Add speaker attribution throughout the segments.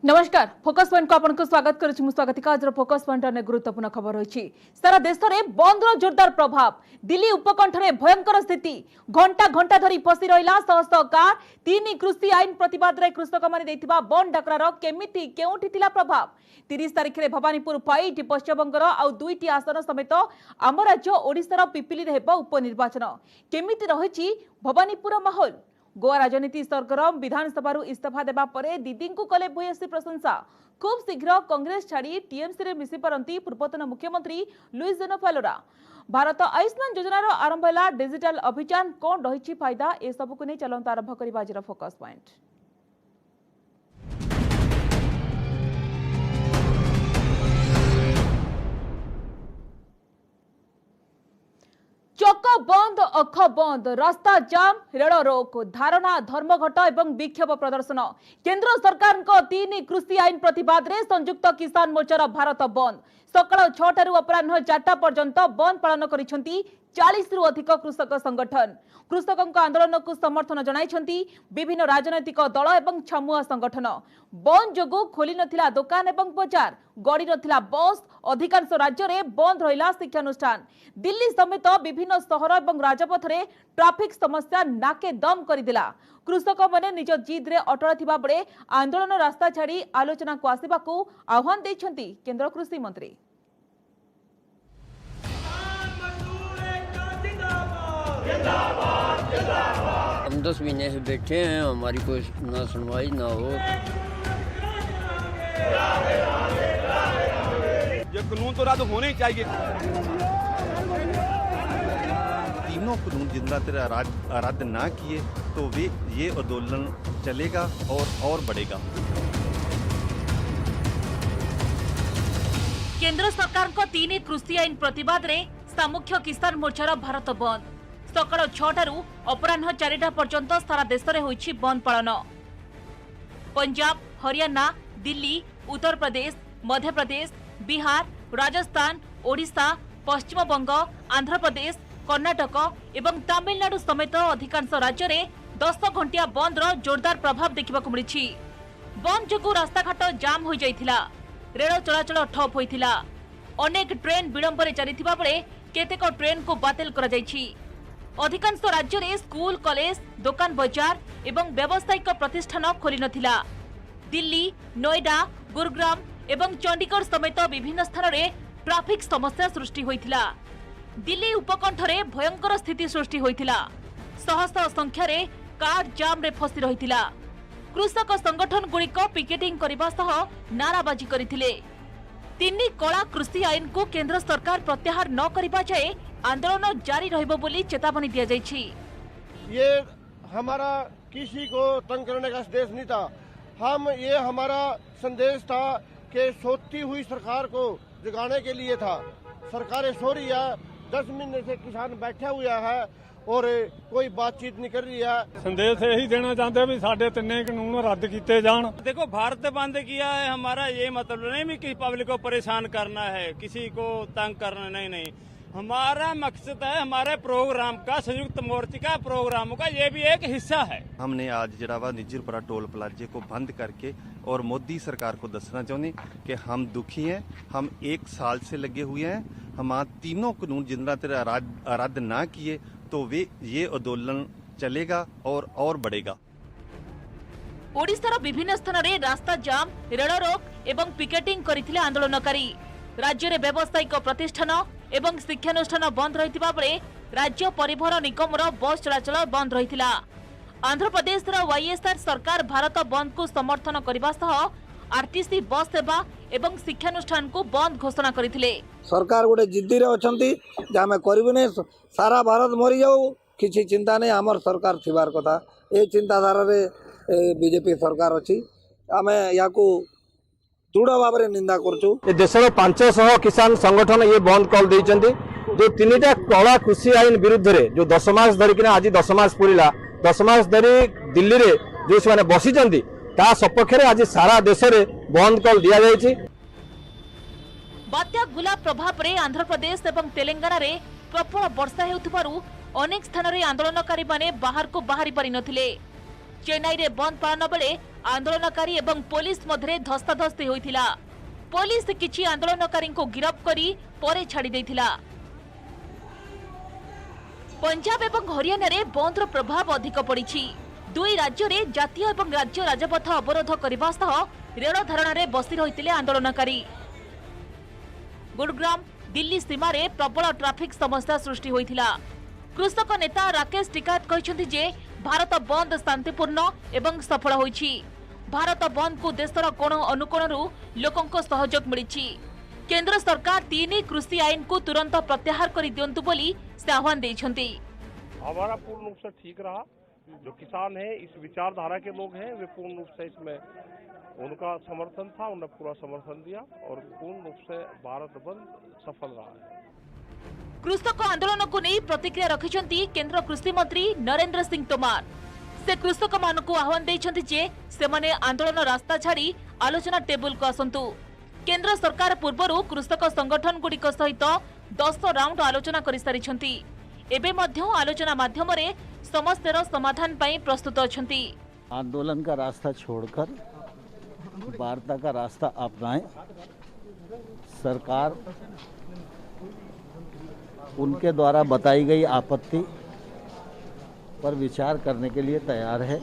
Speaker 1: नमस्कार focus point को आपन को स्वागत करूछु मु स्वागतिका आज फोकस पॉइंट ने गुरुत्वपूर्ण खबर रही सारा देश में बंद जोरदार प्रभाव दिल्ली उपकंठ में भयंकर स्थिति घंटा घंटा धरी फसी रहा शह शह कार तीन कृषि आईन प्रतिवाद रे कृषक माने बंद डाकरार केमिति केउठी थिला प्रभाव 30 तारिख में भवानीपुर फाइट पश्चिमबंगर आउ दुईटी आसन समेत आम राज्य ओडिशार पिपिली रे हेबो उपनिर्वाचन केमिति रही भवानीपुर माहौल गोवा राजनीति सरगरम विधानसभा इस्तीफा देबा परे दीदी को कले भूयसी प्रशंसा खूब शीघ्र कांग्रेस छाड़ी टीएमसी रे मिसी पारंती पूर्वतन मुख्यमंत्री लुइस जेनोफालोरा भारत आयुष्मान योजनार आरंभ है डिजिटल अभियान कौन रही फायदा ए सबको नहीं चलता आरंभ करबा आज फोकस पॉइंट। चक बंद अख बंद रास्ता जाम रेल रोक धारणा धर्मघट एवं विक्षोभ प्रदर्शन केंद्र सरकार तीन कृषि आईन प्रतिवाद रे संयुक्त किसान मोर्चार भारत बंद सकाळ 6 अपराह 4टा पर्यंत बंद पालन करिसेंती 40 रु अधिक कृषक संगठन कृषक आंदोलन को समर्थन जनाइछंती विभिन्न राजनैतिक दल एवं छमुआ संगठन बंद जोगु खोली नथिला दुकान एवं बाजार गड़ी नथिला बस अधिकांश राज्य में बंद रहिला शिक्षानुष्ठान दिल्ली समेत विभिन्न शहर एवं राजपथ रे ट्रैफिक समस्या नाके दम करदिला कृषक माने निज जिद रे अटल थिबा बळे आंदोलन रास्ता छाड़ी आलोचना को आसिबाकू आह्वान दैछंती केंद्र कृषि मंत्री।
Speaker 2: हम 10 महीने से बैठे हैं, हमारी कोई ना सुनवाई ना हो।
Speaker 3: ये कानून तो रद्द होने ही चाहिए।
Speaker 4: तीनों कानून जितना तेरा रद्द ना किए तो वे ये आंदोलन चलेगा और बढ़ेगा।
Speaker 1: केंद्र सरकार को तीन कृषि आईन प्रतिवाद रे सामुख्य किसान मोर्चार भारत बंद सकाळ 6 अपराह 4टा पर्यंत सारा देश में होइछि बंद पालन पंजाब हरियाणा दिल्ली उत्तर प्रदेश मध्य प्रदेश बिहार राजस्थान ओडिशा पश्चिम बंग आंध्र प्रदेश कर्नाटक एवं तमिलनाडु समेत अधिकांश राज्य में 10 घंटिया बंद जोरदार प्रभाव देखा मिली बंद जोगु रास्ताघाट जाम हो जाइथिला रेल चलाचल ठप होइथिला अनेक ट्रेन विलंब रे चलिथिबा बेले केतेक ट्रेन को बातिल करा जाइछि अधिकांश राज्य में स्कूल कॉलेज दुकान बाजार एवं व्यावसायिक प्रतिष्ठान खोली नथिला दिल्ली नोएडा गुरुग्राम एवं चंडीगढ़ समेत विभिन्न स्थान में ट्रैफिक समस्या सृष्टि होइथिला दिल्ली उपकंठ रे भयंकर स्थिति सृष्टि होइथिला शह शह संख्या रे कार जाम रे फसी रहिथिला कृषक संगठन गुड़िक पिकेटिंग करबा सह नाराबाजी करथिले तीन कला कृषि आईन को केंद्र सरकार प्रत्याहार न करबा जाए आंदोलन जारी रहइबो बोली चेतावनी दिया जाइछि।
Speaker 5: ये हमारा किसी को तंग करने का संदेश नहीं था ये हमारा संदेश था कि सोती हुई सरकार को जगाने के लिए था। सरकारें सो रही है 10 महीने से किसान बैठा हुआ है और कोई बातचीत नहीं कर रही है।
Speaker 6: संदेश यही देना चाहते हैं भी साढ़े 3 कानून रद्द किए जान।
Speaker 3: देखो भारत बंद किया है हमारा ये मतलब नहीं भी किसी पब्लिक को परेशान करना है किसी को तंग करना नहीं हमारा मकसद है हमारे प्रोग्राम का संयुक्त मोर्चे का प्रोग्रामों का ये भी एक हिस्सा है।
Speaker 4: हमने आज जड़ावा निज्जरपुरा टोल प्लाजे को बंद करके और मोदी सरकार को दसना चाहते कि हम दुखी हैं हम 1 साल से लगे हुए हैं हम तीनों कानून जितना तेरा रद्द ना किए तो वे ये आंदोलन चलेगा और बढ़ेगा।
Speaker 1: ओडिशार विभिन्न स्थान में रास्ता जाम रेल रोक एवं पिकेटिंग करथिले आंदोलनकारी राज्य में व्यावसायिक प्रतिष्ठान एवं शिक्षानुष्ठान बंद रहिथिबा बेले राज्य परिवहन निगमर बस चलाचल बंद रहिथिला आंध्र प्रदेश वाईएसआर सरकार भारत बंद को समर्थन करबा सह आरटीसी बस सेवा एवं शिक्षानुष्ठान को बंद घोषणा करथिले
Speaker 7: सरकार गोटे जिद्दी रे अछंती जे हमें करबुने सारा भारत मरी जाऊ किसी चिंता नहीं आमर सरकार थिबार कथा ए चिंताधारा रे बीजेपी सरकार अछि आमे याकू दृढ़ भाव में निंदा कर
Speaker 8: देशर 500 किसान संगठन ये बंद कल देइचंती जो 3टा कला कृषि आईन विरुद्ध रे जो 10 मास धरिक आज 10 मास पूरा 10 मास धरी दिल्ली रे जो से बसी ता सपक्ष रे आज सारा देश रे बंद कल दिया जायछि।
Speaker 1: बात्या गुला प्रभाव रे आंध्र प्रदेश एवं तेलंगाना रे प्रबल वर्षा हेउथबारु अनेक स्थान रे आंदोलनकारी माने बाहर को बाहरी पारि नथिले चेन्नई रे बंद पालन बेले आंदोलनकारी एवं पुलिस मध्य धस्ताधस्ती होइथिला। पुलिस किछि आंदोलनकारी को गिरफ्त करी परे छाड़ी देइथिला। पंजाब एवं हरियाणा रे बंदर प्रभाव अधिक पड़िछि। दुई राज्य रे जातीय एवं राज्य राजपथ अवरोध करने सह रेल धारणा रे बसी रहिथिले आंदोलनकारी। गुरुग्राम दिल्ली सीमा रे प्रबल ट्रैफिक समस्या सृष्टि होइथिला। कृषक नेता राकेश टिकायत कहते जे भारत बंद शांतिपूर्ण एवं सफल होइछि। भारत बंद को देशर कोण अनुकोणरू लोकंको सहयोग मिलिछि। केंद्र सरकार 3 कृषि आईन को तुरंत प्रत्याहार करि दियंतु बोली से आह्वान दैछंती।
Speaker 9: हमारा पूर्ण रूप से ठीक रहा। जो किसान है, इस विचारधारा के लोग हैं, वे पूर्ण रूप से इसमें उनका समर्थन था, उन्होंने पूरा समर्थन दिया और पूर्ण रूप से भारत बंद सफल रहा है।
Speaker 1: कृषक आंदोलन को नहीं प्रतिक्रिया रखिछंती केंद्र कृषि मंत्री नरेंद्र सिंह तोमर। से कृषक मानकु आह्वान दैछंती जे सेमाने आंदोलन रास्ता छाड़ी आलोचना टेबल को आसंतु। केंद्र सरकार पूर्वरु कृषक संगठन गुड़िक सहित 10 राउंड आलोचना करि सारिछंती। एबे मध्य आलोचना माध्यम रे समस्यार समाधान पई प्रस्तुत अछंती।
Speaker 10: आंदोलन का रास्ता छोड़कर वार्ता का रास्ता अपनाएं। सरकार उनके द्वारा बताई गई आपत्ति पर विचार करने के लिए तैयार है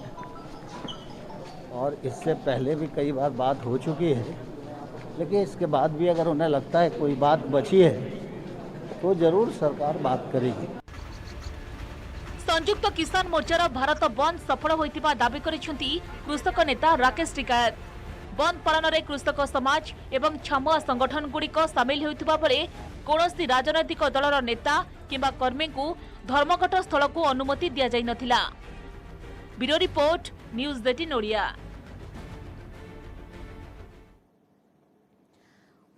Speaker 10: और इससे पहले भी कई बार बात हो चुकी है, लेकिन इसके बाद भी अगर उन्हें लगता है कोई बात बची है तो जरूर सरकार बात करेगी।
Speaker 1: संयुक्त किसान मोर्चार भारत बंद सफल होइतिबा दाबी करिसेंती कृषक नेता राकेश टिकायत। बंद पालन में कृषक समाज एवं छामुआ संगठन गुड़िक सामिल होइतिबा बेले कौनसी राजनैतिक दलर नेता किंबा कर्मी को धर्मघट स्थल को अनुमति दिया जाई नथिला। Bureau report News 18 Odia.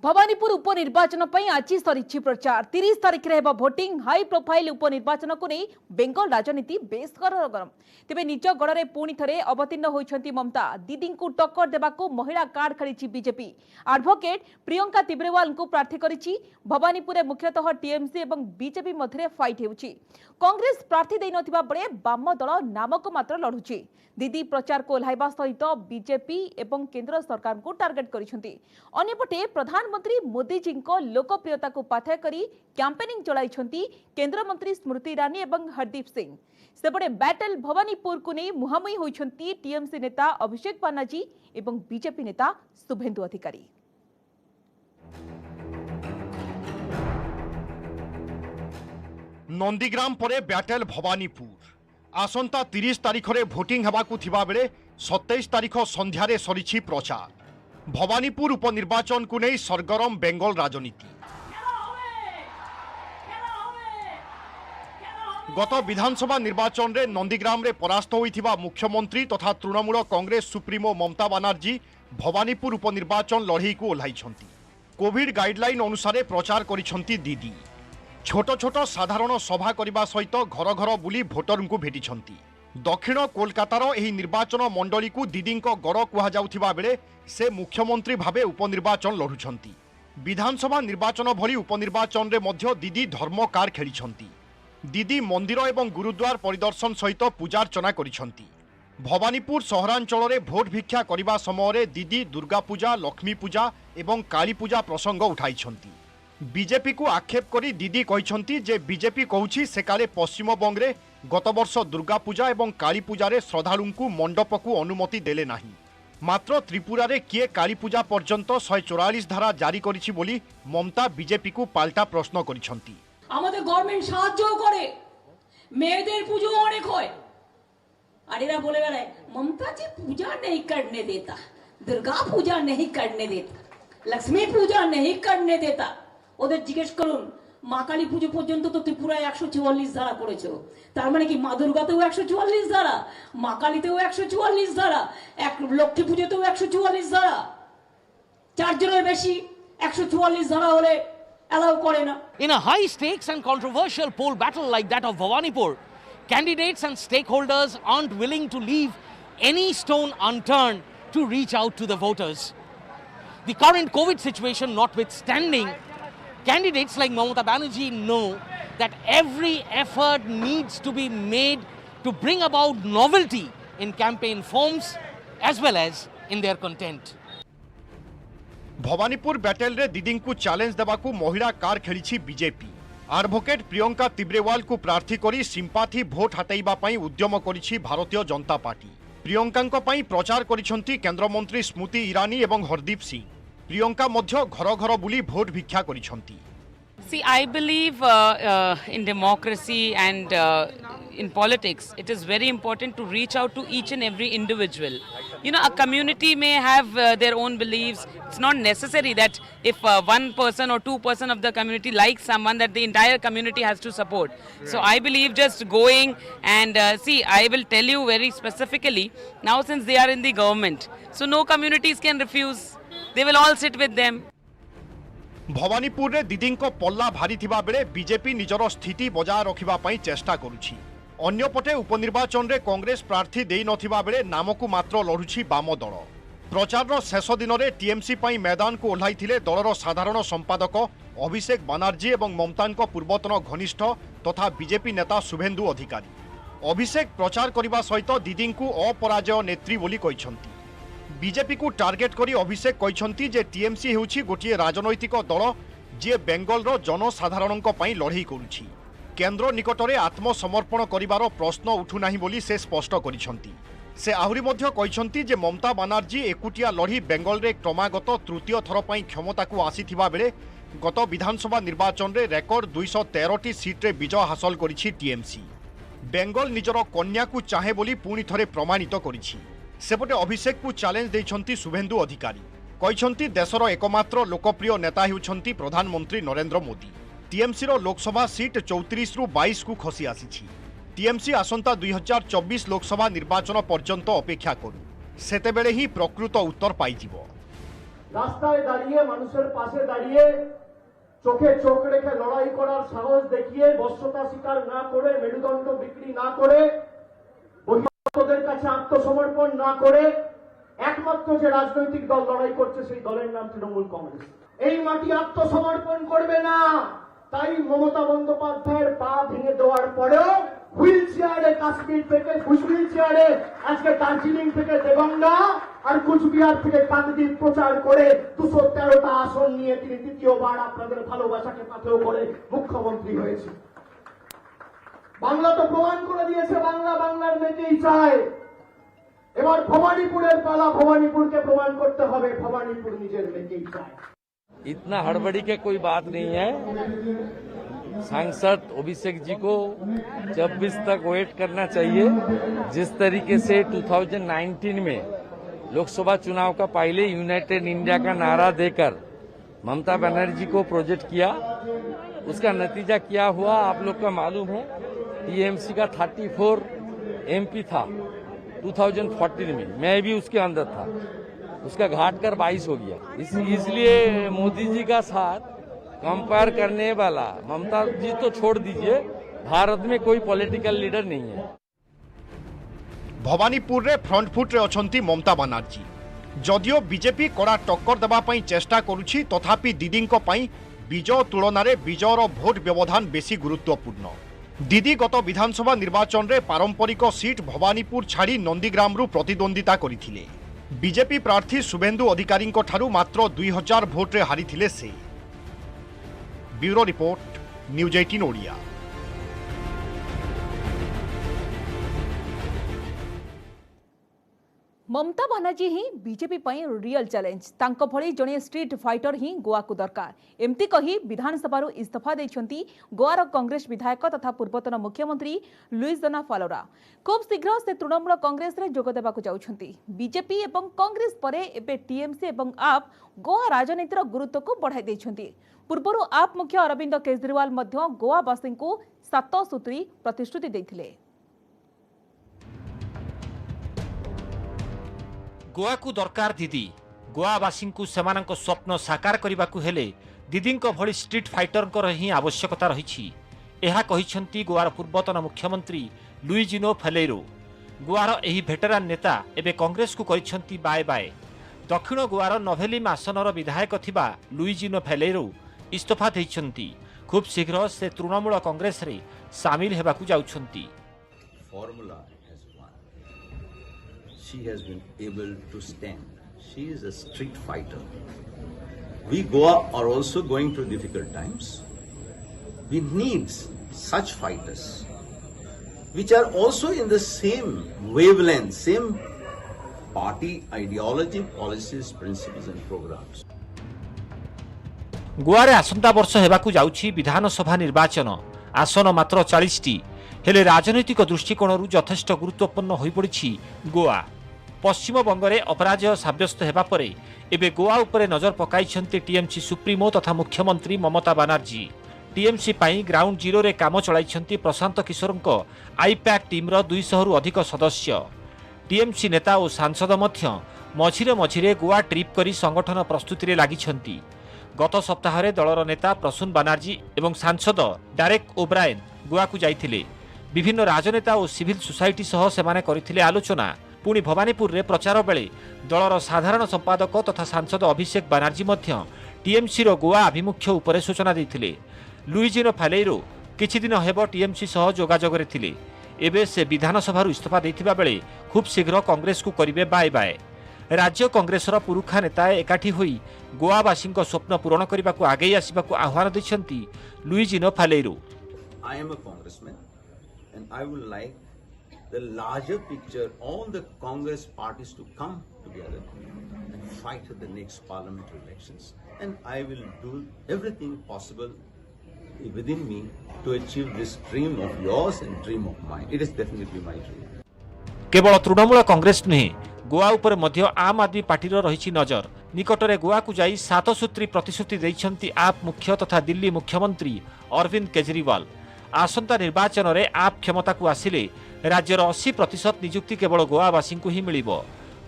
Speaker 11: Bhawanipur उपनिर्वाचन आज सरी प्रचार। 30 तारिख में भोटिंग। हाई प्रोफाइल उपनिर्वाचन को नहीं बेंगल राजनीति बेस गरम। तेज निज गढ़ में पुणी थे अवतीर्ण होती ममता। दीदी को टक्कर देवाक महिला कार्ड खेली बीजेपी। एडवोकेट प्रियंका तिब्रेवाल को प्रार्थी करिछि। भवानीपुर मुख्यतः टीएमसी और बीजेपी मध्य फाइट होउछि। कांग्रेस प्रार्थी दे नथिबा बेले वाम दल नामक मात्र लढुछि। दीदी प्रचार को ओह्लाइबा सहित बीजेपी एवं केंद्र सरकार को टार्गेट करिसेंती। अन्यपटे प्रधानमंत्री मोदी जी को लोकप्रियता को पाथेय करी कैंपेनिंग चलाइछंती केंद्र मंत्री स्मृति ईरानी एवं हरदीप सिंह। सेपटे बैटल भवानीपुर को नहीं मुहांमुही होइछंती टीएमसी नेता अभिषेक बानार्जी एवं बीजेपी नेता शुभेंदु अधिकारी।
Speaker 12: नंदीग्राम परे बैटल भवानीपुर। आसंता 30 तारिख रे भोटिंग हेबाकु थिबा बेले 27 तारिख संध्यारे सरीछि प्रचार। भवानीपुर उपनिर्वाचन को नहीं सरगरम बेंगल राजनीति। गत विधानसभा निर्वाचन रे नंदीग्राम रे परास्त होइथिबा मुख्यमंत्री तथा तृणमूल कांग्रेस सुप्रीमो ममता बानार्जी भवानीपुर उपनिर्वाचन लड़ई को ओह्लाइछंती। कोविड गाइडलाइन अनुसार प्रचार करिछंती दीदी। छोट छोट साधारण सभा करने सहित घर घर बुली भोटर को भेटिछंती। दक्षिण कोलकातार एही निर्वाचन मंडली को दीदी गड़ कहुवा बेले से मुख्यमंत्री भावे उपनिर्वाचन लढ़ुछंती। विधानसभा निर्वाचन भली उपनिर्वाचन रे मध्य दीदी धर्म कार्ड खेलिछंती। दीदी मंदिर एवं गुरुद्वार परिदर्शन सहित पूजार्चना करिछंती। भवानीपुर सहरांचल रे भोट भिक्षा करने समय दीदी दुर्गा पूजा, लक्ष्मी पूजा एवं काली पूजा प्रसंग उठाइछंती। बीजेपी को आक्षेप करी दीदी कहछंती जे बीजेपी कहूछि से काले पश्चिमबंग रे गत वर्ष दुर्गा पूजा एवं काली पूजा रे श्रद्धालु को मंडप को अनुमति देले नाही। मात्र त्रिपुरा रे किए काली पूजा पर्यंत 144 धारा जारी करिछि बोली ममता बीजेपी को पाल्टा प्रश्न करिछंती।
Speaker 13: আমাদের গভর্নমেন্ট সাহায্য করে, মেয়েদের পুজো অনেক হয়, আর এরা বলে বেড়ায় মমতা जी पूजा नहीं करने देता, दुर्गा पूजा नहीं करने देता, लक्ष्मी पूजा नहीं करने देता। ওদের জিজ্ঞেস করুন মা কালী পুজো পর্যন্ত তো ত্রিপুরায় 144 ধারা করেছো, তার মানে কি মা দুর্গাতেও 144 ধারা, মা কালীতেও 144 ধারা, এক লক্ষ্মী পুজোতেও 144 ধারা, চারজনের বেশি 144 ধারা হলে allow করে না।
Speaker 14: In a high stakes and controversial poll battle like that of Bhawanipur, candidates and stakeholders aren't willing to leave any stone unturned to reach out to the voters. The current COVID situation notwithstanding, candidates like Mamata Banerjee know that every effort needs to be made to bring about novelty in campaign forms as well as in their content.
Speaker 12: Bhawanipur बैटेल रे दीदी को challenge देवाकू महिला car खेली BJP. Advocate Priyanka तिब्रेवाल को प्रार्थी करी sympathy vote हटाइबा पई उद्यम करिछि भारतीय जनता पार्टी। प्रियंका पई प्रचार करिसंती केंद्रमंत्री स्मृति ईरानी एवं हरदीप सिंह। प्रियंका मध्य घर घर बुली भोट भिक्षा करिसंती।
Speaker 15: See, I believe in democracy and in politics, it is very important to reach out to each and every individual. You know, a community may have their own beliefs. It's not necessary that if one person or 2% of the community likes someone, that the entire community has to support. So I believe just going and see, I will tell you very specifically, now since they are in the government, so no communities can refuse. They will all sit with them.
Speaker 12: Bhawanipur रे दीदी को पल्ला भारी थिबा बेले BJP निजर स्थिति बजाय रखिबा पई चेष्टा करुछि। अन्यपटे उपनिर्वाचन रे कांग्रेस प्रार्थी देई नथिबा बेले नामकु मात्र लढुछि वाम दल। प्रचार शेष दिन में टीएमसी पई मैदान को ओह्लाइथिले दलर साधारण संपादक अभिषेक बानार्जी एवं ममतांक पूर्वतन घनिष्ठ तथा बीजेपी नेता शुभेन्दु अधिकारी। अभिषेक प्रचार करने सहित दीदी को अपराजय नेत्री बोली कहिसंती। बीजेपी को टार्गेट करी अभिषेक कहिसंती जे टीएमसी हेउछि गोटिए राजनैतिक दल जे बेंगलर जनसाधारणक पई लड़ाई करुछि। केंद्र निकटरे आत्मसमर्पण करिवार प्रश्न उठुनाही बोली से स्पष्ट करिसंती। से आहुरी मध्य कहिसंती जे ममता बानार्जी एकुटिया लड़ी बेंगल रे क्रमागत तृतीय थर पई क्षमता को आसीथिबा बेले गत विधानसभा निर्वाचन रे रेकर्ड 213टी सीट रे विजय हासिल करिछि टीएमसी। बेंगल निजर कन्या को चाहे बोली पुणी थरे प्रमाणित करिछि। सेपटे अभिषेक को चैलेंज देइछंती शुभेन्दु अधिकारी। कहिसंती देशर एकमात्र लोकप्रिय नेता हेउछंती प्रधानमंत्री नरेंद्र मोदी। टीएमसी रो लोकसभा सीट 34 रु 22 को खसी आसीछि। टीएमसी आसंता 2024 लोकसभा निर्वाचन पर्यंत अपेक्षा करू, सेतेबेले ही प्रकृत उत्तर पाइजिवो।
Speaker 5: रास्ताय दाड़िए मानुषेर पाशे दाड़िए चोखे चोख रेखे लड़ाई करार साहस देखिए बश्यता स्वीकार ना करे मेरुदंड बिक्री ना करे বহিরাগতদের কাছে আত্মসমর্পণ না করে একমাত্র যে রাজনৈতিক দল লড়াই করছে সেই দলের নাম তৃণমূল কংগ্রেস। এই মাটি আত্মসমর্পণ করবে না, তাই মমতা বন্দ্যোপাধ্যায়ের পা ভেঙে দেওয়ার পরেও হুইল চেয়ারে কাশ্মীর থেকে হুইল চেয়ারে আজকে দার্জিলিং থেকে দেগঙ্গা আর কুচবিহার থেকে কাকদ্বীপ প্রচার করে 213টা আসন নিয়ে তিনি দ্বিতীয়বার আপনাদের ভালোবাসাকে পাথেয় করে মুখ্যমন্ত্রী হয়েছে। বাংলা তো প্রমাণ করে দিয়েছে বাংলা বাংলার মেয়েকেই চায়। এবার ভবানীপুরের পালা, ভবানীপুরকে প্রমাণ করতে হবে ভবানীপুর নিজের মেয়েকেই চায়।
Speaker 16: इतना हड़बड़ी के कोई बात नहीं है। सांसद अभिषेक जी को 26 तक वेट करना चाहिए। जिस तरीके से 2019 में लोकसभा चुनाव का पहले यूनाइटेड इंडिया का नारा देकर ममता बनर्जी को प्रोजेक्ट किया, उसका नतीजा क्या हुआ आप लोग का मालूम है। टीएमसी का 34 एमपी था 2014 में, मैं भी उसके अंदर था, उसका घाट कर 22 हो गया। इसलिए मोदी जी का साथ कंपेयर करने वाला ममता जी तो छोड़ दीजिए, भारत में कोई पॉलिटिकल लीडर नहीं है।
Speaker 12: भवानीपुर रे फ्रंट फुट रे अछंती ममता बानार्जी। जदियो बीजेपी कड़ा टक्कर देबा पई चेष्टा करुछि, तथापि दीदी विजय तुलन में विजयर भोट व्यवधान बेसी गुरुत्वपूर्ण। दीदी गत विधानसभा निर्वाचन रे पारंपरिक सीट भवानीपुर छाड़ी नंदीग्राम रु प्रतिद्वंदिता करिथिले। बीजेपी प्रार्थी शुभेन्दु अधिकारी ठारू मात्र 2000 भोट रे हारिथिले से। Bureau report, News 18 Odia.
Speaker 11: Mamata Banerjee ही बीजेपी पई रियल चैलेंज। तांको भली जणे स्ट्रीट फाइटर ही गोवा को दरकार एमती कही विधानसभा इस्तीफा देछंती गोवार कांग्रेस विधायक तथा पूर्वतन मुख्यमंत्री लुइस डोना फालोरा। खूब शीघ्र से तृणमूल कांग्रेस रे जोग देबाकू जाउछंती। बीजेपी एवं कांग्रेस परे एबे टीएमसी एवं आप गोवा राजनीतिर गुरुत्व को बढ़ाई देछंती। पूर्वरु आप मुख्य अरविंद केजरीवाल मध्य गोवावासी को 7 सूत्री प्रतिश्रुति देथिले।
Speaker 17: गोवा को दरकार दीदी। गोवावासी को सेमानक स्वप्न साकार करने को हेले दीदी भली स्ट्रीट फाइटर ही आवश्यकता रही। यह कहिसंती गोवार पूर्वतन मुख्यमंत्री लुइजिनो फेलेरो। गोवार एही भेटेरान नेता एबे कांग्रेस को करिसंती बाय बाय। दक्षिण गोवार नभेलिम आसनर विधायक थिबा लुइजिनो फेलेरो इस्तीफा देइछंती। खूब शीघ्र से तृणमूल कांग्रेस रे सामिल हेबाकू जाउछंती।
Speaker 18: she has been able to stand. She is a street fighter. We Goa are also going through difficult times. We need such fighters, which are also in the same wavelength, same party ideology, policies, principles and programs.
Speaker 17: ଗୋଆରେ ଆସନ୍ତା ବର୍ଷ ହେବାକୁ ଯାଉଛି ବିଧାନସଭା ନିର୍ବାଚନ। ଆସନ ମାତ୍ର 40ଟି, ହେଲେ ରାଜନୈତିକ ଦୃଷ୍ଟିକୋଣରୁ ଯଥେଷ୍ଟ ଗୁରୁତ୍ୱପୂର୍ଣ୍ଣ ହୋଇପଡ଼ିଛି ଗୋଆ। ପଶ୍ଚିମବଙ୍ଗରେ ଅପରାଜୟ ସାବ୍ୟସ୍ତ ହେବା ପରେ ଏବେ ଗୋଆ ଉପରେ ନଜର ପକାଇଛନ୍ତି ଟିଏମ୍ସି ସୁପ୍ରିମୋ ତଥା ମୁଖ୍ୟମନ୍ତ୍ରୀ ମମତା ବାନାର୍ଜୀ। ଟିଏମ୍ସି ପାଇଁ ଗ୍ରାଉଣ୍ଡ ଜିରୋରେ କାମ ଚଳାଇଛନ୍ତି ପ୍ରଶାନ୍ତ କିଶୋରଙ୍କ ଆଇପ୍ୟାକ୍ ଟିମ୍ର 200ରୁ ଅଧିକ ସଦସ୍ୟ। ଟିଏମ୍ସି ନେତା ଓ ସାଂସଦ ମଧ୍ୟ ମଝିରେ ମଝିରେ ଗୋଆ ଟ୍ରିପ୍ କରି ସଂଗଠନ ପ୍ରସ୍ତୁତିରେ ଲାଗିଛନ୍ତି। ଗତ ସପ୍ତାହରେ ଦଳର ନେତା ପ୍ରସୂନ ବାନାର୍ଜୀ ଏବଂ ସାଂସଦ ଡାରେକ୍ ଓବ୍ରାଏନ୍ ଗୋଆକୁ ଯାଇଥିଲେ। ବିଭିନ୍ନ ରାଜନେତା ଓ ସିଭିଲ୍ ସୋସାଇଟି ସହ ସେମାନେ କରିଥିଲେ ଆଲୋଚନା। ପୁଣି ଭବାନୀପୁରରେ ପ୍ରଚାର ବେଳେ ଦଳର ସାଧାରଣ ସମ୍ପାଦକ ତଥା ସାଂସଦ ଅଭିଷେକ ବାନାର୍ଜୀ ମଧ୍ୟ ଟିଏମ୍ସିର ଗୋଆ ଆଭିମୁଖ୍ୟ ଉପରେ ସୂଚନା ଦେଇଥିଲେ। ଲୁଇଜିନୋ ଫାଲେଇରୋ କିଛି ଦିନ ହେବ ଟିଏମ୍ସି ସହ ଯୋଗାଯୋଗରେ ଥିଲେ। ଏବେ ସେ ବିଧାନସଭାରୁ ଇସ୍ତଫା ଦେଇଥିବା ବେଳେ ଖୁବ୍ ଶୀଘ୍ର କଂଗ୍ରେସକୁ କରିବେ ବାଏ ବାଏ। ରାଜ୍ୟ କଂଗ୍ରେସର ପୁରୁଖା ନେତାଏ ଏକାଠି ହୋଇ ଗୋଆବାସୀଙ୍କ ସ୍ୱପ୍ନ ପୂରଣ କରିବାକୁ ଆଗେଇ ଆସିବାକୁ ଆହ୍ୱାନ ଦେଇଛନ୍ତି Luizinho ଫାଲେଇରୋ।
Speaker 18: I am a congressman and I would like the larger picture, all the Congress parties to come together and fight at the next parliamentary elections. And I will do everything possible within me to achieve this dream of yours and dream of mine. It is definitely my dream.
Speaker 17: କେବଳ ତୃଣମୂଳ କଂଗ୍ରେସ ନୁହେଁ, ଗୋଆ ଉପରେ ମଧ୍ୟ ଆମ୍ ଆଦମୀ ପାର୍ଟିର ରହିଛି ନଜର। ନିକଟରେ ଗୋଆକୁ ଯାଇ 7 ସୂତ୍ରୀ ପ୍ରତିଶ୍ରୁତି ଦେଇଛନ୍ତି ଆପ୍ ମୁଖ୍ୟ ତଥା ଦିଲ୍ଲୀ ମୁଖ୍ୟମନ୍ତ୍ରୀ ଅରବିନ୍ଦ କେଜରିୱାଲ। ଆସନ୍ତା ନିର୍ବାଚନରେ ଆପ୍ କ୍ଷମତାକୁ ଆସିଲେ ରାଜ୍ୟର 80% ନିଯୁକ୍ତି କେବଳ ଗୋଆବାସୀଙ୍କୁ ହିଁ ମିଳିବ।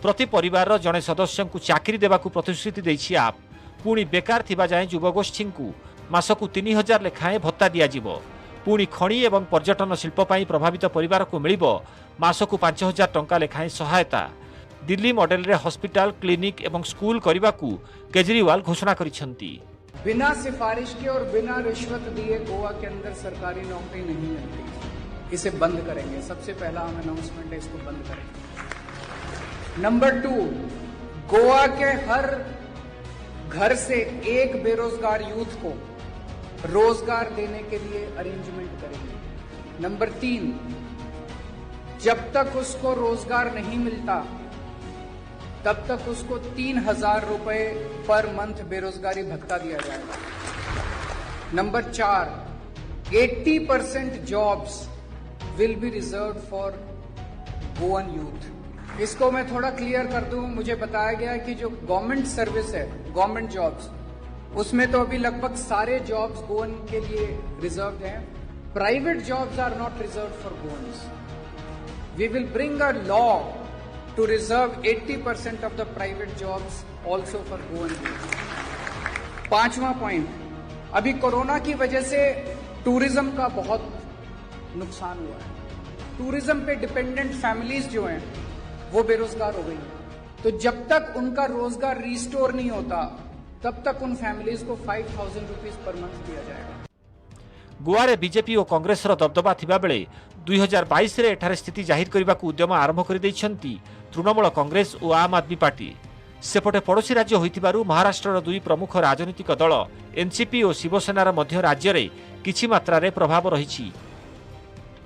Speaker 17: ପ୍ରତି ପରିବାରର ଜଣେ ସଦସ୍ୟଙ୍କୁ ଚାକିରି ଦେବାକୁ ପ୍ରତିଶ୍ରୁତି ଦେଇଛି ଆପ୍। ପୁଣି ବେକାର ଥିବା ଯାଏଁ ଯୁବଗୋଷ୍ଠୀଙ୍କୁ ମାସକୁ 3000 ଲେଖାଏଁ ଭତ୍ତା ଦିଆଯିବ। ପୁଣି ଖଣି ଏବଂ ପର୍ଯ୍ୟଟନ ଶିଳ୍ପ ପାଇଁ ପ୍ରଭାବିତ ପରିବାରକୁ ମିଳିବ ମାସକୁ 5000 ଟଙ୍କା ଲେଖାଏଁ ସହାୟତା। ଦିଲ୍ଲୀ ମଡେଲରେ ହସ୍ପିଟାଲ, କ୍ଲିନିକ୍ ଏବଂ ସ୍କୁଲ କରିବାକୁ କେଜରିୱାଲ ଘୋଷଣା କରିଛନ୍ତି।
Speaker 19: बिना सिफारिश के और बिना रिश्वत दिए गोवा के अंदर सरकारी नौकरी नहीं मिलती। इसे बंद करेंगे। सबसे पहला हम अनाउंसमेंट है, इसको बंद करेंगे। नंबर 2, गोवा के हर घर से एक बेरोजगार यूथ को रोजगार देने के लिए अरेंजमेंट करेंगे। नंबर 3, जब तक उसको रोजगार नहीं मिलता तब तक उसको 3000 रुपए पर मंथ बेरोजगारी भत्ता दिया जाएगा। Number 4, 80% jobs will be reserved for Goan youth. इसको मैं थोड़ा क्लियर कर दूं, मुझे बताया गया है कि जो गवर्नमेंट सर्विस है, गवर्नमेंट जॉब्स, उसमें तो अभी लगभग सारे जॉब्स गोवन के लिए रिजर्व्ड हैं। Private jobs are not reserved for Goans. We will bring a law to reserve 80% of the private jobs also for Goan youth. 5वां पॉइंट, अभी कोरोना की वजह से टूरिज्म का बहुत नुकसान हुआ है। टूरिज्म पे डिपेंडेंट फैमिलीज जो हैं वो बेरोजगार हो गई हैं। तो जब तक उनका रोजगार रिस्टोर नहीं होता तब तक उन फैमिलीज को 5000 रुपीज पर मंथ दिया जाएगा।
Speaker 17: ଗୋଆରେ ବିଜେପି ଓ କଂଗ୍ରେସର ଦବଦବା ଥିବାବେଳେ 2022ରେ ଏଠାରେ ସ୍ଥିତି ଜାହିର କରିବାକୁ ଉଦ୍ୟମ ଆରମ୍ଭ କରିଦେଇଛନ୍ତି ତୃଣମୂଳ କଂଗ୍ରେସ ଓ ଆମ୍ ଆଦମୀ ପାର୍ଟି। ସେପଟେ ପଡ଼ୋଶୀ ରାଜ୍ୟ ହୋଇଥିବାରୁ ମହାରାଷ୍ଟ୍ରର 2 ପ୍ରମୁଖ ରାଜନୈତିକ ଦଳ ଏନ୍ସିପି ଓ ଶିବସେନାର ମଧ୍ୟ ରାଜ୍ୟରେ କିଛି ମାତ୍ରାରେ ପ୍ରଭାବ ରହିଛି।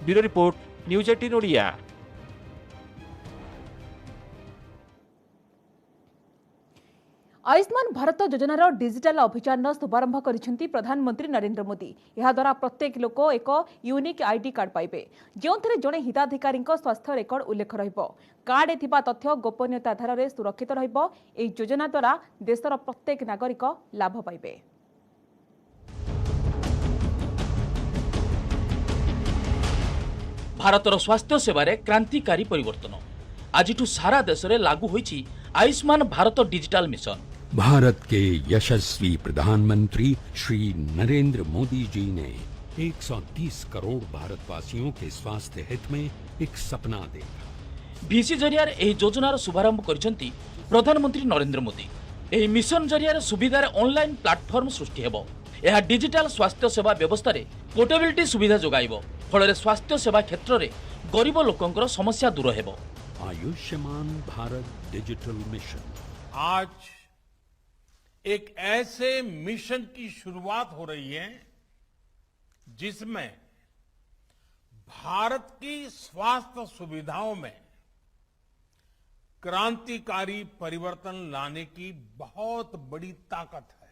Speaker 17: Bureau report, news 18 Odia.
Speaker 11: Ayushman Bharat योजनार डिजिटाल अभियान शुभारंभ करिसेंती प्रधानमंत्री नरेंद्र मोदी। यह द्वारा प्रत्येक लोक एक यूनिक आईडी कार्ड पाइबे, जो जड़े हिताधिकारी स्वास्थ्य रेकर्ड उल्लेख रहिबो। कार्ड थिबा तथ्य गोपनीयता आधार में सुरक्षित रहिबो। एही योजना द्वारा देशर प्रत्येक नागरिक लाभ पाइबे।
Speaker 20: भारतर स्वास्थ्य सेवार क्रांतिकारी परिवर्तन आज सारा देश में लागू होईछि आयुष्मान भारत डिजिटल मिशन।
Speaker 21: भारत के यशस्वी प्रधानमंत्री श्री नरेंद्र मोदी जी ने 130 करोड़ भारतवासियों के स्वास्थ्य हित में एक सपना देखा।
Speaker 20: भिसी जरियार एही योजनार शुभारंभ करिसेंती प्रधानमंत्री नरेंद्र मोदी। एही मिशन जरियार सुविधार ऑनलाइन प्लेटफॉर्म सृष्टि हेबो। यह डिजिटल स्वास्थ्य सेवा व्यवस्था रे पोर्टेबिलिटी सुविधा जोगाइबो। फल स्वास्थ्य सेवा क्षेत्र में गरीब लोकंकर समस्या दूर हेबो।
Speaker 21: Ayushman Bharat digital mission.
Speaker 2: आज एक ऐसे मिशन की शुरुआत हो रही है जिसमें भारत की स्वास्थ्य सुविधाओं में क्रांतिकारी परिवर्तन लाने की बहुत बड़ी ताकत है।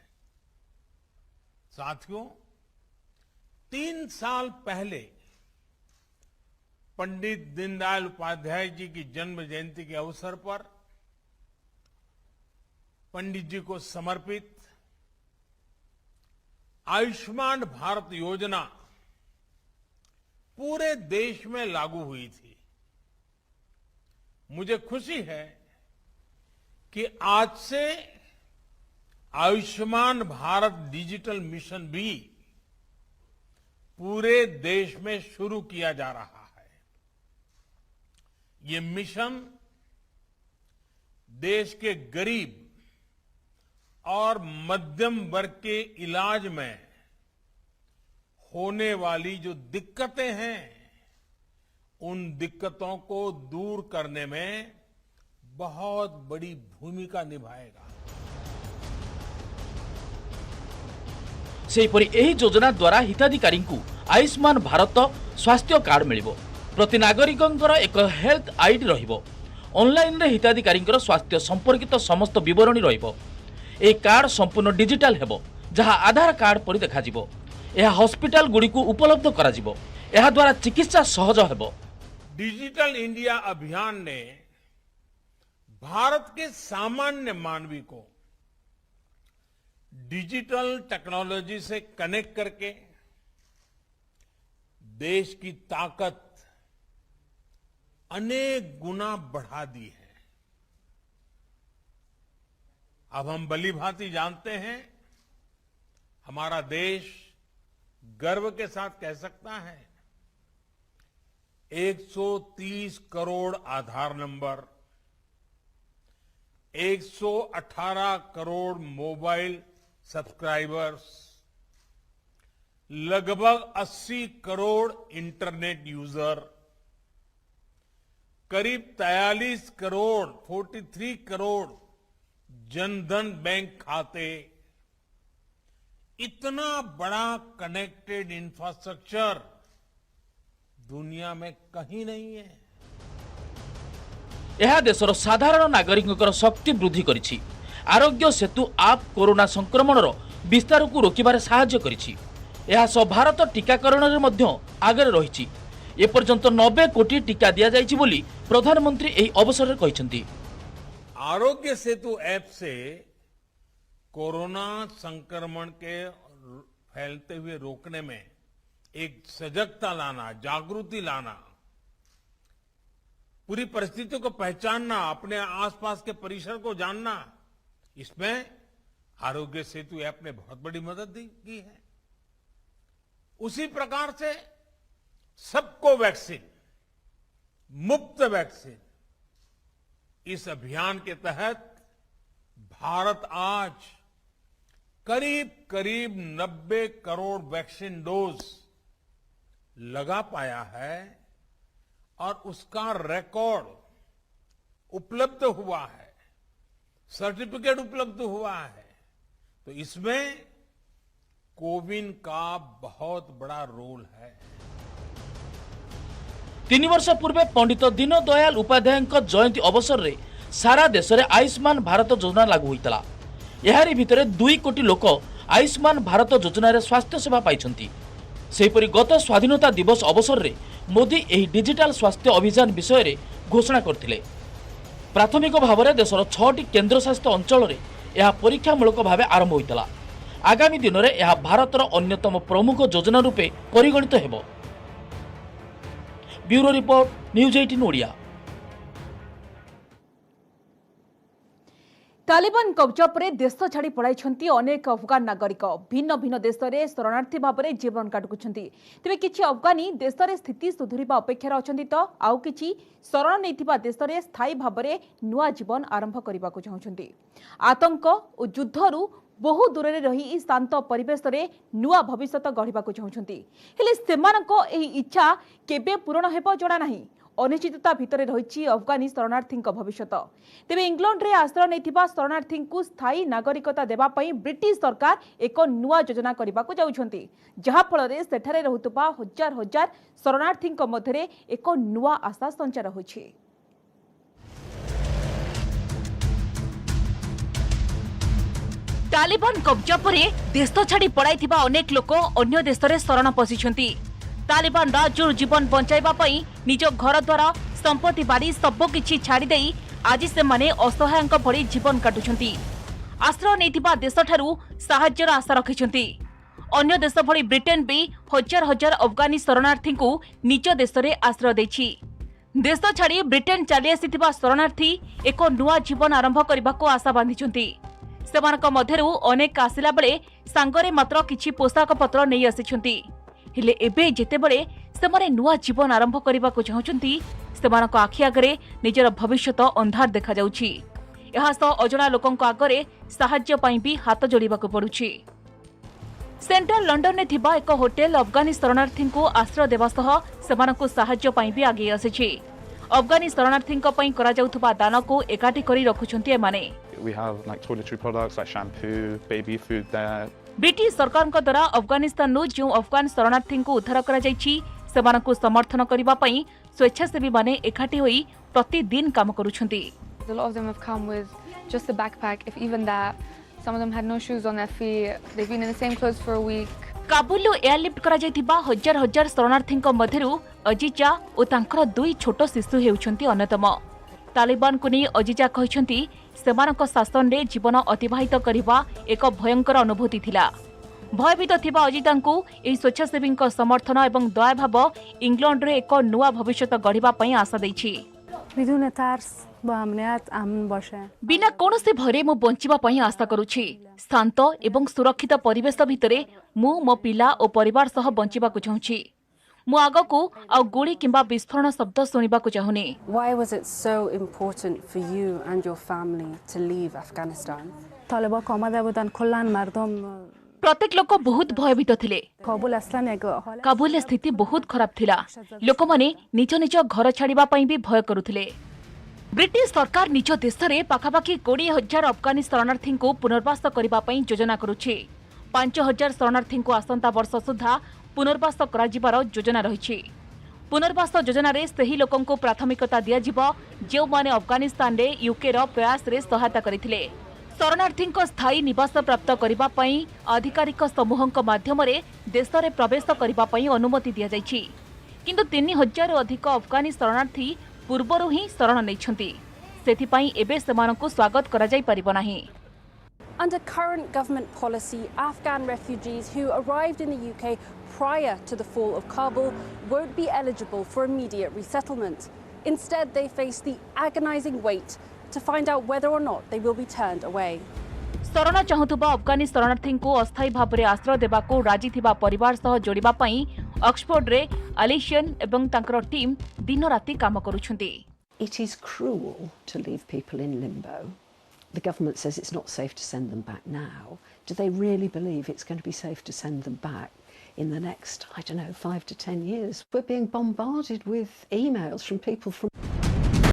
Speaker 2: साथियों, 3 साल पहले पंडित दीनदयाल उपाध्याय जी की जन्म जयंती के अवसर पर पंडित जी को समर्पित आयुष्मान भारत योजना पूरे देश में लागू हुई थी। मुझे खुशी है कि आज से आयुष्मान भारत डिजिटल मिशन भी पूरे देश में शुरू किया जा रहा है। ये मिशन देश के गरीब और मध्यम वर्ग के इलाज में होने वाली जो दिक्कतें हैं, उन दिक्कतों को दूर करने में बहुत बड़ी भूमिका निभाएगा।
Speaker 20: सेहीपरि एही योजना द्वारा हिताधिकारी को आयुष्मान भारत स्वास्थ्य कार्ड मिलिबो। प्रति नागरिकंकर एक हेल्थ आईडी रहिबो। ऑनलाइन रे हिताधिकारी स्वास्थ्य संपर्कित समस्त विवरणी रहिबो। ए कार्ड संपूर्ण डिजिटल हेबो, जहां आधार कार्ड परि देखा जिवो। यह हॉस्पिटल गुडी को उपलब्ध करा जिवो। यह द्वारा चिकित्सा सहज हेबो।
Speaker 2: डिजिटल इंडिया अभियान ने भारत के सामान्य मानवी को डिजिटल टेक्नोलॉजी से कनेक्ट करके देश की ताकत अनेक गुना बढ़ा दी है। अब हम भलीभांति जानते हैं, हमारा देश गर्व के साथ कह सकता है 130 करोड़ आधार नंबर, 118 करोड़ मोबाइल सब्सक्राइबर्स, लगभग 80 करोड़ इंटरनेट यूजर, करीब 43 करोड़ जनधन बैंक खाते, इतना बड़ा कनेक्टेड इंफ्रास्ट्रक्चर दुनिया में कहीं नहीं है।
Speaker 20: यह देशर साधारण नागरिक शक्ति वृद्धि करिछि। आरोग्य सेतु आप कोरोना संक्रमणर विस्तार को रोकिबार सहाय्य करिछि। यह सह भारत टीकाकरण रे मध्य आगे रहिछि। ए पर्यंत 90 कोटी टीका दिया जाइछि बोली प्रधानमंत्री एही अवसर रे कहिसंती।
Speaker 2: आरोग्य सेतु ऐप से कोरोना संक्रमण के फैलते हुए रोकने में एक सजगता लाना, जागृति लाना, पूरी परिस्थिति को पहचानना, अपने आसपास के परिसर को जानना, इसमें आरोग्य सेतु ऐप ने बहुत बड़ी मदद की है। उसी प्रकार से सबको वैक्सीन, मुफ्त वैक्सीन, इस अभियान के तहत भारत आज करीब 90 करोड़ वैक्सीन डोज लगा पाया है और उसका रिकॉर्ड उपलब्ध हुआ है, सर्टिफिकेट उपलब्ध हुआ है। तो इसमें कोविन का बहुत बड़ा रोल है।
Speaker 20: 3 वर्ष पूर्वे पंडित दीनदयाल उपाध्याय जयंती अवसर रे सारा देश में आयुष्मान भारत योजना लागू होता। यारी भितर 2 कोटी लोक आयुष्मान भारत योजना रे स्वास्थ्य सेवा पाइछंती। सेहीपरि गत स्वाधीनता दिवस अवसर रे मोदी एही डिजिटल स्वास्थ्य अभियान विषय रे घोषणा करथिले। प्राथमिक भाव में देशर 6टी केन्द्रशासित अंचल रे यह परीक्षामूलक भाव आरंभ होता। आगामी दिन में यह भारतर अन्यतम प्रमुख योजना रूपे परिगणित हेबो। Bureau report, News 18 Odia.
Speaker 11: Taliban कब्जा पर देश छाड़ी पड़ाई अनेक अफगान नागरिक भिन्न भिन्न देश में शरणार्थी भाव में जीवन काटुंट। तेज किसी अफगानी देश में स्थिति सुधुरिबा अपेक्षार अच्छा तो आउ कि शरण नहीं देश में स्थायी भाव में नुआ जीवन आरंभ करने को चाहते। आतंक और युद्धरू बहु दूर रही शांत परिवेश में नुआ भविष्य गढ़ा चाहते। हेले सेमानक एही इच्छा केबे पूरण हेबो जणा नाही। अनिश्चितता भितर रही अफगानी शरणार्थी भविष्यत। तेबे इंग्लैंड रे आश्रय नैथिबा शरणार्थी को स्थायी नागरिकता देबा पई ब्रिटिश सरकार एक नुआ योजना करबाकू जाउछंती, जहा फल रे सेठारे रहुतबा हजार हजार शरणार्थी मध्यरे एक नुआ आशा संचार होछि। तालिबान कब्जा परे देश छाड़ी पड़ाइथिबा अनेक लोक अन्य देश रे शरण पशिछंती। तालिबान राज्य जीवन बंचाइबा पई निज घर द्वार संपत्ति बाड़ी सब किछि छाड़ी देई आज से माने असहायक भली जीवन काटुछंती। आश्रय नैथिबा देश ठारू साहाय्यर आशा रखिछंती। अन्य देश भली ब्रिटेन भी हजार हजार अफगानी शरणार्थी को निज देश रे आश्रय दैछि। देश छाड़ी ब्रिटेन चली आसिथिबा शरणार्थी एक नुआ जीवन आरंभ करबाको आशा बांधिछंती। सेमानक मध्यरु अनेक आसिला बेले सांगरे मात्र किछि पोशाक पत्र नै आसिछंती। हेले एबे जेतेबेले सेमाने नुआ जीवन आरंभ करबाको चाहुछंती, सेमानक आखि आगरे निजर भविष्यत अंधार देखा जाउछि। एहा सह अजणा लोकंक आगरे साहाय्य पई भी हाथ जोड़िबाको पडुछि। सेंट्रल लंडन ने थिबा एक होटेल अफगानी शरणार्थी को आश्रय देवा सह सेमानकु साहाय्य पई भी आगे आसिछि। अफगानी शरणार्थी पई करा जाउथबा दान को एकाठी करी रखुछंती एमाने।
Speaker 6: We have like toiletry products like shampoo, baby food there.
Speaker 11: British सरकार द्वारा अफगानिस्तान जो अफगान शरणार्थी को उद्धार करा जायछि, सेमानकु समर्थन करिबा पई स्वेच्छासेवी माने एकाठी होई प्रतिदिन काम करूछंती।
Speaker 22: A lot of them have come with just a backpack, if even that. Some of them had no shoes on their feet. They've been in the same clothes for a week. Kabul airlift करा जायथिबा हजार हजार शरणार्थी मध्यरु अजीजा और तांकर दुई छोट शिशु हेउछंती अन्यतम। तालिबान को नहीं अजीजा कहछंती सेमानक शासन रे जीवन अतिबाहित करिबा एक भयंकर अनुभूति थिला। भयभीत थिबा अजीतांकु एही स्वेच्छासेवी समर्थन एवं दया भाव इंग्लैंड रे एक नुआ भविष्यत गढ़िबा पई आशा दैछि। बिना कोनोसी भरे मु बंचिबा पई आशा करूछि। शांत एवं सुरक्षित परिवेश भितरे मु मो पिला और परिवार सह बंचिबाकु चाहुछि। मु आगकु आ गोली किंबा विस्फोरण शब्द सुनिबाकु चाहुनी।
Speaker 23: Why was it so important for you and your family to leave Afghanistan?
Speaker 11: प्रत्येक लोक बहुत भयभीत थिले। काबुल स्थिति बहुत खराब थिला। लोक माने निज निज घर छाड़िबा पई भी भय करुथिले। ब्रिटिश सरकार निज देश में पाखापाखि 20,000 अफगानी शरणार्थी को पुनर्वास करने योजना करुछि। 5,000 शरणार्थी को आसंता वर्ष सुधा पुनर्वास कराजिबार योजना रही। पुनर्वास योजना रे सही लोकों को प्राथमिकता दिया जो माने अफगानिस्तान रे यूके रो प्रयास रे सहायता करथिले। शरणार्थी स्थायी निवास प्राप्त करबा पई आधिकारिक समूहक माध्यम रे देश में प्रवेश करने अनुमति दिया जायछि। किंतु 3,000 अधिक अफगानी शरणार्थी पूर्वरु ही शरण नैछंती। सेथिपाई एबे सेमानकु स्वागत करा जाय परिबो नाही।
Speaker 23: Under current government policy, Afghan refugees who arrived in the UK prior to the fall of Kabul won't be eligible for immediate resettlement. Instead, they face the agonizing wait to find out whether or not they will be turned away.
Speaker 11: शरण चाहुथुबा अफगानी शरणार्थी को अस्थायी भाव में आश्रय देबाको राजी थिबा परिवार सह जोड़िबा पई ऑक्सफोर्ड रे अलिशियन एवं तांकर टीम दिन राति काम करूछंती।
Speaker 24: It is cruel to leave people in limbo. The government says it's not safe to send them back now. Do they really believe it's going to be safe to send them back in the next, I don't know, 5 to 10 years? We're being bombarded with emails from people from